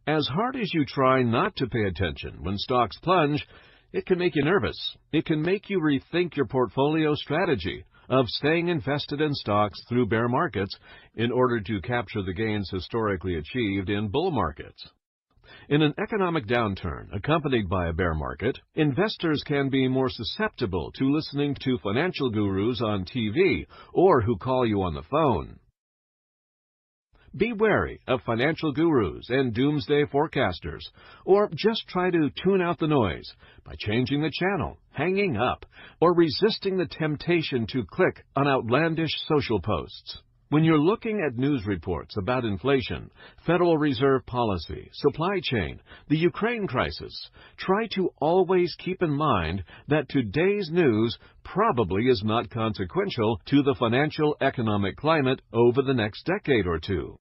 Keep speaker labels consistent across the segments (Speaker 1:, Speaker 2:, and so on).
Speaker 1: As hard as you try not to pay attention when stocks plunge, it can make you nervous. It can make you rethink your portfolio strategy of staying invested in stocks through bear markets in order to capture the gains historically achieved in bull markets. In an economic downturn accompanied by a bear market, investors can be more susceptible to listening to financial gurus on TV or who call you on the phone. Be wary of financial gurus and doomsday forecasters, or just try to tune out the noise by changing the channel, hanging up, or resisting the temptation to click on outlandish social posts. When you're looking at news reports about inflation, Federal Reserve policy, supply chain, the Ukraine crisis, try to always keep in mind that today's news probably is not consequential to the financial economic climate over the next decade or two.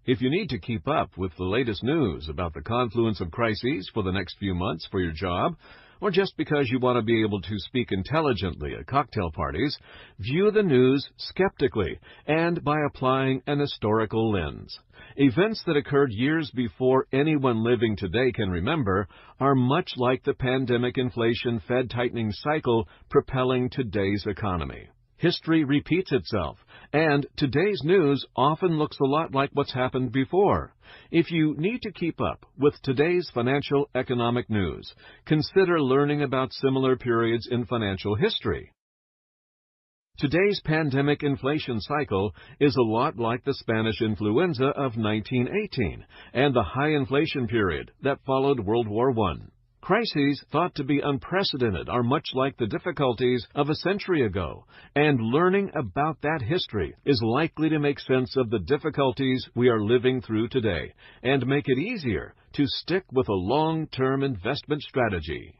Speaker 1: If you need to keep up with the latest news about the confluence of crises for the next few months for your job, or just because you want to be able to speak intelligently at cocktail parties, view the news skeptically and by applying an historical lens. Events that occurred years before anyone living today can remember are much like the pandemic inflation Fed tightening cycle propelling today's economy. History repeats itself, and today's news often looks a lot like what's happened before. If you need to keep up with today's financial economic news, consider learning about similar periods in financial history. Today's pandemic inflation cycle is a lot like the Spanish influenza of 1918 and the high inflation period that followed World War I. Crises thought to be unprecedented are much like the difficulties of a century ago, and learning about that history is likely to make sense of the difficulties we are living through today and make it easier to stick with a long-term investment strategy.